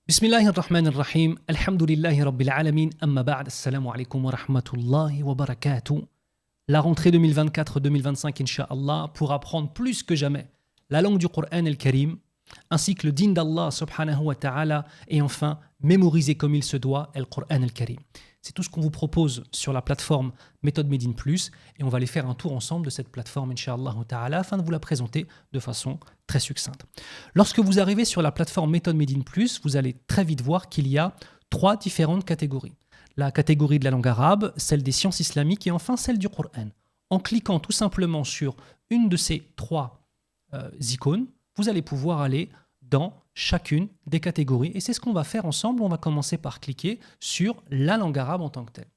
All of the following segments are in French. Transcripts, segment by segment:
Bismillahir Rahmanir Rahim, Alhamdulillahi Rabbil Alamin, Amma ba'd, Assalamu alaikum wa rahmatullahi wa barakatuh. La rentrée 2024-2025, Inch'Allah, pour apprendre plus que jamais la langue du Coran el-Karim, ainsi que le din d'Allah subhanahu wa ta'ala, et enfin mémoriser comme il se doit le Coran el-Karim. C'est tout ce qu'on vous propose sur la plateforme Méthode Made in Plus, et on va aller faire un tour ensemble de cette plateforme, Inch'Allah ta'ala, afin de vous la présenter de façon très succincte. Lorsque vous arrivez sur la plateforme Méthode Made in Plus, vous allez très vite voir qu'il y a trois différentes catégories. La catégorie de la langue arabe, celle des sciences islamiques et enfin celle du Coran. En cliquant tout simplement sur une de ces trois icônes, vous allez pouvoir aller dans chacune des catégories. Et c'est ce qu'on va faire ensemble. On va commencer par cliquer sur la langue arabe en tant que telle.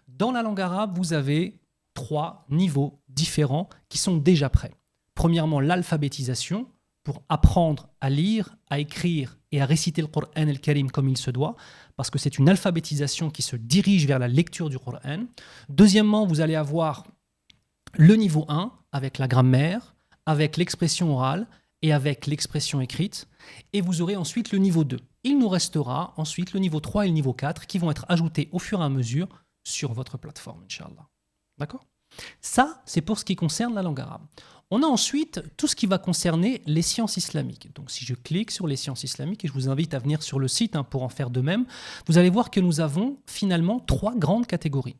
Dans la langue arabe, vous avez trois niveaux différents qui sont déjà prêts. Premièrement, l'alphabétisation pour apprendre à lire, à écrire et à réciter le Coran el-Karim comme il se doit, parce que c'est une alphabétisation qui se dirige vers la lecture du Coran. Deuxièmement, vous allez avoir le niveau 1 avec la grammaire, avec l'expression orale et avec l'expression écrite. Et vous aurez ensuite le niveau 2. Il nous restera ensuite le niveau 3 et le niveau 4 qui vont être ajoutés au fur et à mesure sur votre plateforme, Inch'Allah. D'accord ? Ça, c'est pour ce qui concerne la langue arabe. On a ensuite tout ce qui va concerner les sciences islamiques. Donc si je clique sur les sciences islamiques, et je vous invite à venir sur le site pour en faire de même, vous allez voir que nous avons finalement trois grandes catégories.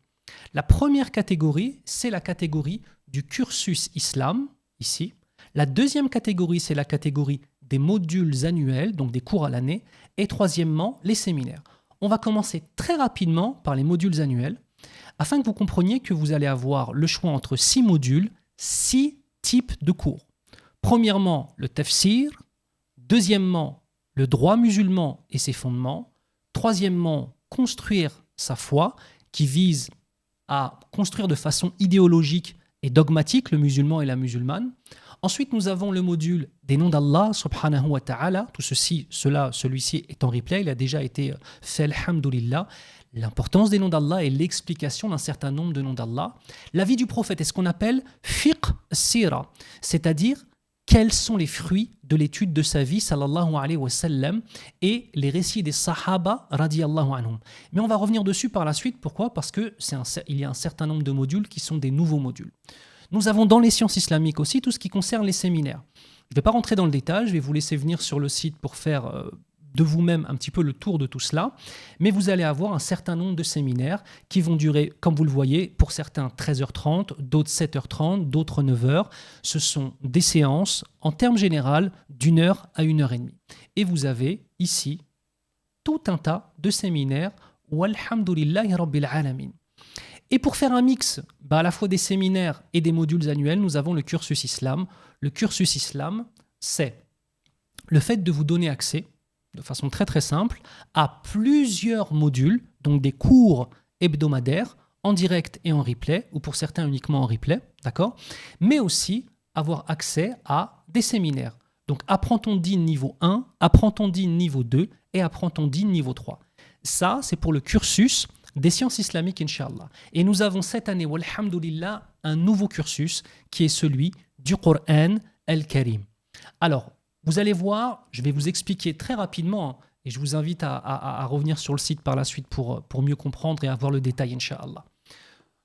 La première catégorie, c'est la catégorie du cursus islam, ici. La deuxième catégorie, c'est la catégorie des modules annuels, donc des cours à l'année. Et troisièmement, les séminaires. On va commencer très rapidement par les modules annuels, afin que vous compreniez que vous allez avoir le choix entre 6 modules, 6 types de cours. Premièrement, le tafsir. Deuxièmement, le droit musulman et ses fondements. Troisièmement, construire sa foi, qui vise à construire de façon idéologique et dogmatique le musulman et la musulmane. Ensuite, nous avons le module des noms d'Allah subhanahu wa ta'ala. Tout celui-ci est en replay, il a déjà été fait, alhamdulillah. L'importance des noms d'Allah et l'explication d'un certain nombre de noms d'Allah. La vie du prophète est ce qu'on appelle fiqh sira, c'est-à-dire quels sont les fruits de l'étude de sa vie, sallallahu alayhi wa sallam, et les récits des sahaba, radiyallahu anhum. Mais on va revenir dessus par la suite. Pourquoi ? Parce qu'il y a un certain nombre de modules qui sont des nouveaux modules. Nous avons dans les sciences islamiques aussi tout ce qui concerne les séminaires. Je ne vais pas rentrer dans le détail, je vais vous laisser venir sur le site pour faire de vous-même un petit peu le tour de tout cela. Mais vous allez avoir un certain nombre de séminaires qui vont durer, comme vous le voyez, pour certains 13h30, d'autres 7h30, d'autres 9h. Ce sont des séances, en termes généraux, d'1 heure à 1h30. Et vous avez ici tout un tas de séminaires. Walhamdulillahi Rabbil Alamin. Et pour faire un mix à la fois des séminaires et des modules annuels, nous avons le cursus islam. Le cursus islam, c'est le fait de vous donner accès, de façon très très simple, à plusieurs modules, donc des cours hebdomadaires, en direct et en replay, ou pour certains uniquement en replay, d'accord ? Mais aussi avoir accès à des séminaires. Donc apprend-on din niveau 1, apprend-on din niveau 2 et apprend-on din niveau 3. Ça, c'est pour le cursus des sciences islamiques, Inch'Allah. Et nous avons cette année, walhamdulillah, un nouveau cursus qui est celui du Coran el-Karim. Alors, vous allez voir, je vais vous expliquer très rapidement, et je vous invite à revenir sur le site par la suite pour mieux comprendre et avoir le détail, Inch'Allah.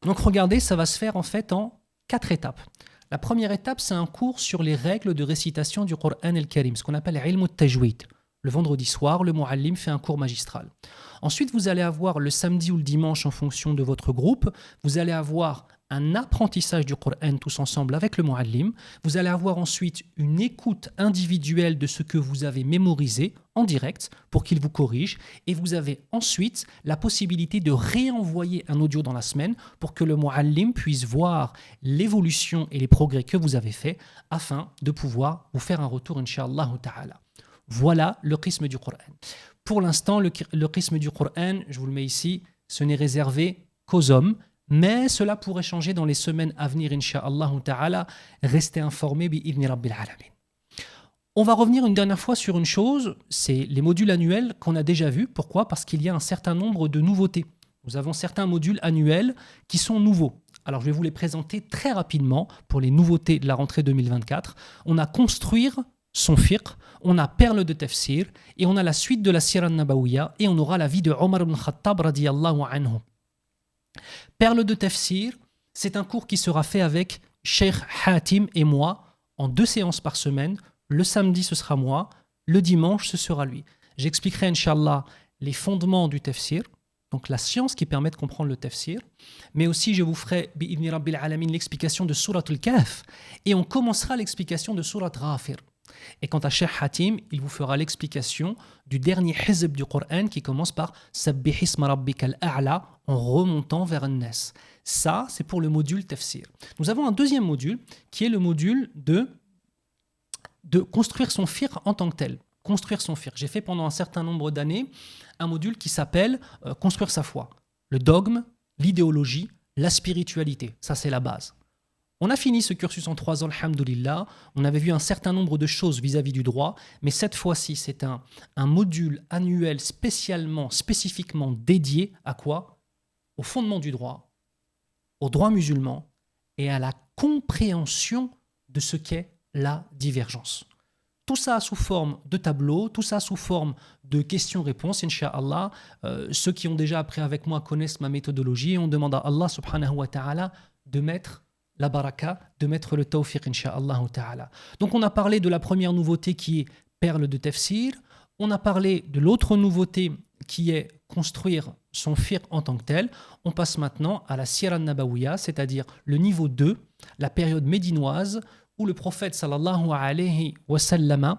Donc regardez, ça va se faire en fait en 4 étapes. La première étape, c'est un cours sur les règles de récitation du Coran el-Karim, ce qu'on appelle ilm al-tajwid. Le vendredi soir, le muallim fait un cours magistral. Ensuite, vous allez avoir le samedi ou le dimanche en fonction de votre groupe. Vous allez avoir un apprentissage du Coran tous ensemble avec le muallim. Vous allez avoir ensuite une écoute individuelle de ce que vous avez mémorisé en direct pour qu'il vous corrige. Et vous avez ensuite la possibilité de réenvoyer un audio dans la semaine pour que le muallim puisse voir l'évolution et les progrès que vous avez faits afin de pouvoir vous faire un retour, Inch'Allah ta'ala. Voilà le qisme du Coran. Pour l'instant, le qisme du Coran, je vous le mets ici, ce n'est réservé qu'aux hommes, mais cela pourrait changer dans les semaines à venir, Inch'Allah ta'ala. Restez informés, bi'idhni rabbil alamin. On va revenir une dernière fois sur une chose, c'est les modules annuels qu'on a déjà vus. Pourquoi ? Parce qu'il y a un certain nombre de nouveautés. Nous avons certains modules annuels qui sont nouveaux. Alors, je vais vous les présenter très rapidement pour les nouveautés de la rentrée 2024. On a construire son fiqh, on a perle de tafsir, et on a la suite de la Sira al-Nabawiyya, et on aura la vie de Omar ibn Khattab radiyallahu anhu. Perle de tafsir, c'est un cours qui sera fait avec Cheikh Hatim et moi en 2 séances par semaine. Le samedi, ce sera moi. Le dimanche, ce sera lui. J'expliquerai, Inch'Allah, les fondements du tafsir, donc la science qui permet de comprendre le tafsir, mais aussi je vous ferai, bi'idhni rabbil alamin, l'explication de Surat al-Kahf, et on commencera l'explication de Surat Ghafir. Et quant à Cheikh Hatim, il vous fera l'explication du dernier hizb du Coran qui commence par Sabbih isma rabbikal a'la en remontant vers An-Nas. Ça, c'est pour le module tafsir. Nous avons un deuxième module qui est le module de construire son fiqh en tant que tel. Construire son fiqh. J'ai fait pendant un certain nombre d'années un module qui s'appelle construire sa foi. Le dogme, l'idéologie, la spiritualité. Ça, c'est la base. On a fini ce cursus en 3 ans, alhamdoulilah. On avait vu un certain nombre de choses vis-à-vis du droit, mais cette fois-ci, c'est un module annuel spécifiquement dédié à quoi? Au fondement du droit, au droit musulman et à la compréhension de ce qu'est la divergence. Tout ça sous forme de tableau, tout ça sous forme de questions-réponses, Inch'Allah. Ceux qui ont déjà appris avec moi connaissent ma méthodologie et on demande à Allah subhanahu wa ta'ala de mettre la baraka, de mettre le tawfiq, Inch'Allah ta'ala. Donc on a parlé de la première nouveauté qui est perle de tafsir, on a parlé de l'autre nouveauté qui est construire son fiqh en tant que tel. On passe maintenant à la Sira al-Nabawiyya, c'est-à-dire le niveau 2, la période médinoise, où le prophète sallallahu alayhi wa sallam,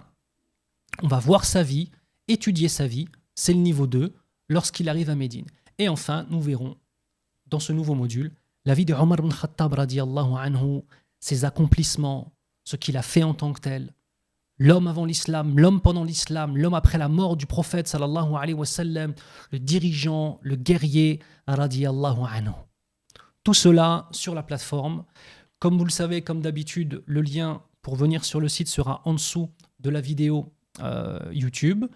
on va voir sa vie, étudier sa vie, c'est le niveau 2, lorsqu'il arrive à Médine. Et enfin, nous verrons dans ce nouveau module la vie de Omar ibn Khattab radiyallahu anhu, ses accomplissements, ce qu'il a fait en tant que tel, l'homme avant l'islam, l'homme pendant l'islam, l'homme après la mort du prophète sallallahu alayhi wa sallam, le dirigeant, le guerrier radiyallahu anhu. Tout cela sur la plateforme. Comme vous le savez, comme d'habitude, le lien pour venir sur le site sera en dessous de la vidéo YouTube,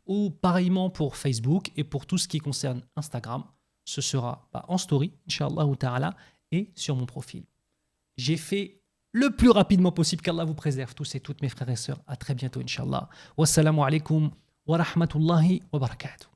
ou pareillement pour Facebook, et pour tout ce qui concerne Instagram, ce sera en story, Inch'Allah ta'ala, et sur mon profil. J'ai fait le plus rapidement possible, qu'Allah vous préserve tous et toutes mes frères et sœurs. À très bientôt, Inch'Allah. Wassalamu alaikum wa rahmatullahi wa barakatuh.